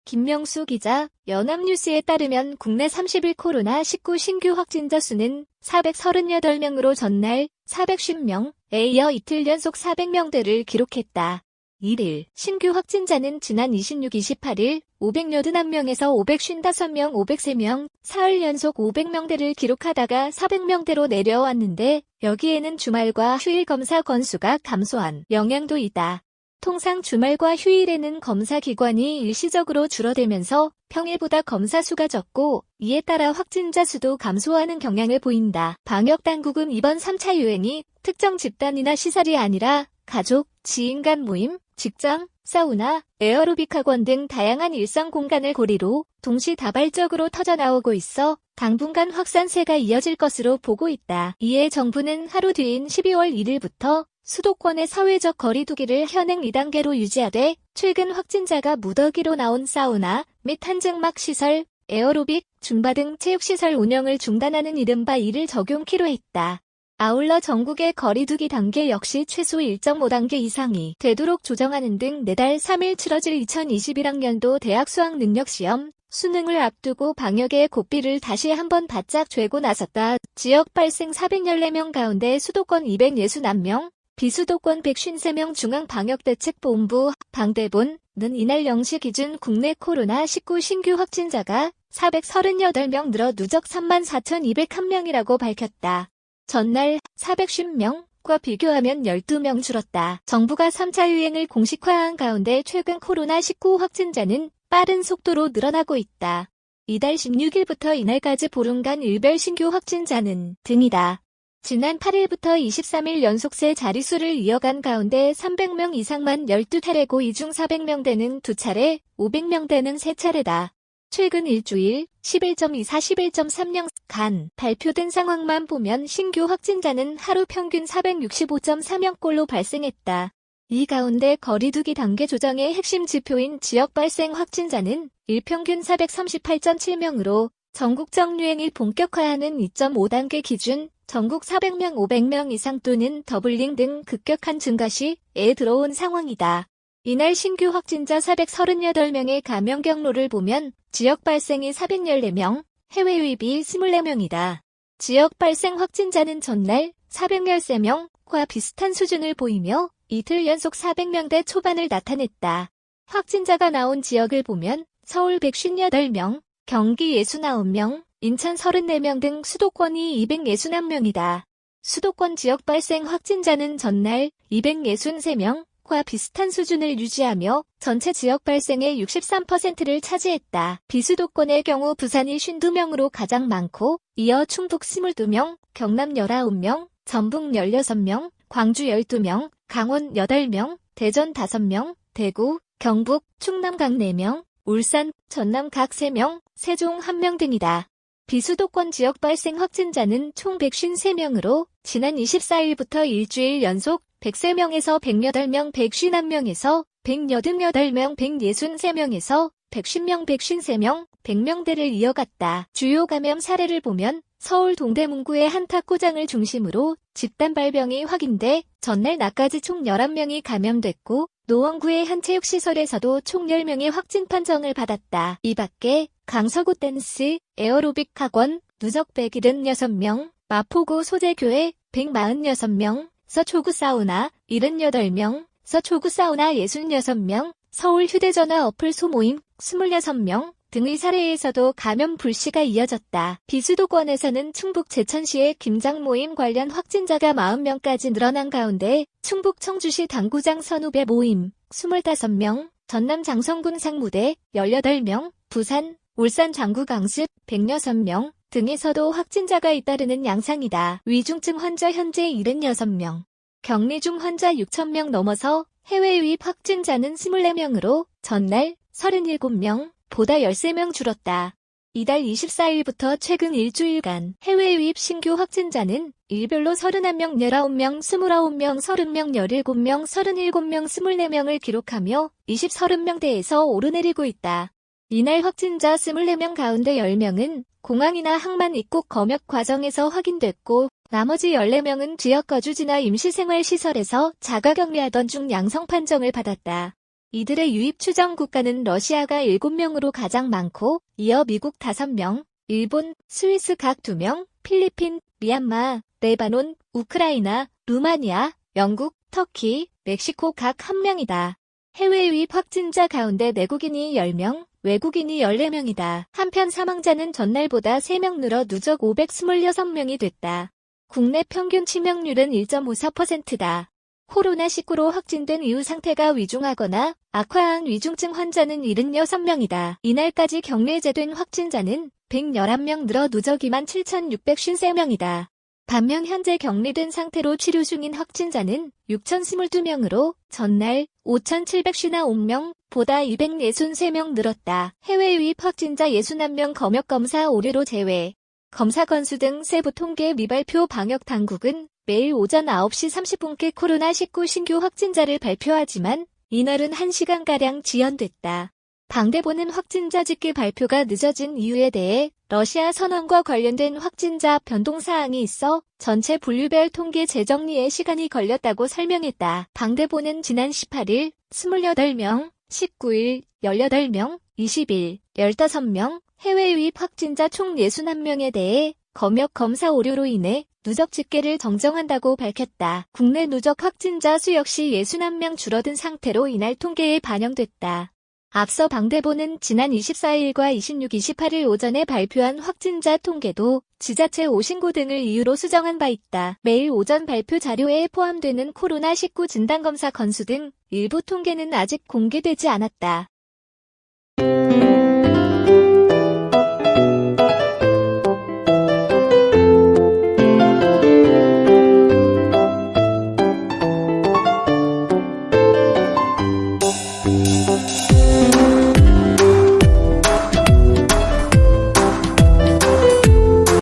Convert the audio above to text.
김명수 기자, 연합뉴스에 따르면 국내 30일 코로나19 신규 확진자 수는 438명으로 전날 450명에 이어 이틀 연속 400명대를 기록했다. 1일 신규 확진자는 지난 26, 28일 581명에서 555명, 503명, 사흘 연속 500명대를 기록하다가 400명대로 내려왔는데 여기에는 주말과 휴일 검사 건수가 감소한 영향도 있다. 통상 주말과 휴일에는 검사 기관이 일시적으로 줄어들면서 평일보다 검사 수가 적고 이에 따라 확진자 수도 감소하는 경향을 보인다. 방역당국은 이번 3차 유행이 특정 집단이나 시설이 아니라 가족, 지인 간 모임, 직장, 사우나, 에어로빅 학원 등 다양한 일상 공간을 고리로 동시다발적으로 터져나오고 있어 당분간 확산세가 이어질 것으로 보고 있다. 이에 정부는 하루 뒤인 12월 1일부터 수도권의 사회적 거리두기를 현행 2단계로 유지하되 최근 확진자가 무더기로 나온 사우나 및 한증막 시설, 에어로빅, 줌바 등 체육시설 운영을 중단하는 이른바 이를 적용키로 했다. 아울러 전국의 거리두기 단계 역시 최소 1.5단계 이상이 되도록 조정하는 등 내달 3일 치러질 2021학년도 대학 수학능력시험 수능을 앞두고 방역의 고삐를 다시 한번 바짝 쬐고 나섰다. 지역 발생 414명 가운데 수도권 261명, 비수도권 153명 중앙방역대책본부 방대본은 이날 0시 기준 국내 코로나19 신규 확진자가 438명 늘어 누적 34,201명이라고 밝혔다. 전날 450명과 비교하면 12명 줄었다. 정부가 3차 유행을 공식화한 가운데 최근 코로나19 확진자는 빠른 속도로 늘어나고 있다. 이달 16일부터 이날까지 보름간 일별 신규 확진자는 등이다. 지난 8일부터 23일 연속 세 자릿수를 이어간 가운데 300명 이상만 12차례고 이 중 400명대는 2차례, 500명대는 3차례다. 최근 일주일 11.24, 11.3년 발표된 상황만 보면 신규 확진자는 하루 평균 465.4명꼴로 발생했다. 이 가운데 거리두기 단계 조정의 핵심 지표인 지역 발생 확진자는 일평균 438.7명으로 전국적 유행이 본격화하는 2.5단계 기준 전국 400명, 500명 이상 또는 더블링 등 급격한 증가 시에 들어온 상황이다. 이날 신규 확진자 438명의 감염 경로를 보면 지역 발생이 414명, 해외 유입이 24명이다. 지역 발생 확진자는 전날 413명과 비슷한 수준을 보이며 이틀 연속 400명대 초반을 나타냈다. 확진자가 나온 지역을 보면 서울 158명, 경기 69명, 인천 34명 등 수도권이 261명이다. 수도권 지역 발생 확진자는 전날 263명과 비슷한 수준을 유지하며 전체 지역 발생의 63%를 차지했다. 비수도권의 경우 부산이 52명으로 가장 많고 이어 충북 22명, 경남 19명, 전북 16명, 광주 12명, 강원 8명, 대전 5명, 대구, 경북, 충남 각 4명, 울산, 전남 각 3명, 세종 1명 등이다. 비수도권 지역 발생 확진자는 총 153명으로 지난 24일부터 일주일 연속 103명에서 108명, 151명에서 188명, 163명에서 110명, 153명, 100명대를 이어갔다. 주요 감염 사례를 보면 서울 동대문구의 한 탁구장을 중심으로 집단 발병이 확인돼 전날 낮까지 총 11명이 감염됐고 노원구의 한 체육시설에서도 총 10명이 확진 판정을 받았다. 이 밖에 강서구 댄스, 에어로빅 학원, 누적 176명, 마포구 소재교회 146명, 서초구 사우나 78명, 서초구 사우나 66명, 서울 휴대전화 어플 소모임 26명 등의 사례에서도 감염 불씨가 이어졌다. 비수도권에서는 충북 제천시의 김장 모임 관련 확진자가 40명까지 늘어난 가운데 충북 청주시 당구장 선후배 모임 25명, 전남 장성군 상무대 18명, 부산, 울산 장구 강습 106명 등에서도 확진자가 잇따르는 양상이다. 위중증 환자 현재 76명, 격리 중 환자 6,000명 넘어서 해외 유입 확진자는 24명으로 전날 37명, 보다 13명 줄었다. 이달 24일부터 최근 일주일간 해외 유입 신규 확진자는 일별로 31명, 19명, 29명, 30명, 17명, 37명, 24명을 기록하며 30명대에서 오르내리고 있다. 이날 확진자 24명 가운데 10명은 공항이나 항만 입국 검역 과정에서 확인됐고 나머지 14명은 지역 거주지나 임시생활시설에서 자가격리하던 중 양성 판정을 받았다. 이들의 유입 추정 국가는 러시아가 7명으로 가장 많고 이어 미국 5명, 일본, 스위스 각 2명, 필리핀, 미얀마, 레바논, 우크라이나, 루마니아, 영국, 터키, 멕시코 각 1명이다. 해외 유입 확진자 가운데 내국인이 10명, 외국인이 14명이다. 한편 사망자는 전날보다 3명 늘어 누적 526명이 됐다. 국내 평균 치명률은 1.54%다. 코로나19로 확진된 이후 상태가 위중하거나 악화한 위중증 환자는 76명이다. 이날까지 격리해제된 확진자는 111명 늘어 누적 27,653명이다. 반면 현재 격리된 상태로 치료 중인 확진자는 6,022명으로 전날 5,759명보다 263명 늘었다. 해외 유입 확진자 61명 검역검사 오류로 제외. 검사 건수 등 세부 통계 미발표 방역당국은 매일 오전 9시 30분께 코로나19 신규 확진자를 발표하지만 이날은 1시간가량 지연됐다. 방대보는 확진자 집계 발표가 늦어진 이유에 대해 러시아 선언과 관련된 확진자 변동사항이 있어 전체 분류별 통계 재정리에 시간이 걸렸다고 설명했다. 방대보는 지난 18일 28명, 19일 18명, 20일 15명, 해외 유입 확진자 총 61명에 대해 검역 검사 오류로 인해 누적 집계를 정정한다고 밝혔다. 국내 누적 확진자 수 역시 61명 줄어든 상태로 이날 통계에 반영됐다. 앞서 방대보는 지난 24일과 26, 28일 오전에 발표한 확진자 통계도 지자체 오신고 등을 이유로 수정한 바 있다. 매일 오전 발표 자료에 포함되는 코로나19 진단검사 건수 등 일부 통계는 아직 공개되지 않았다.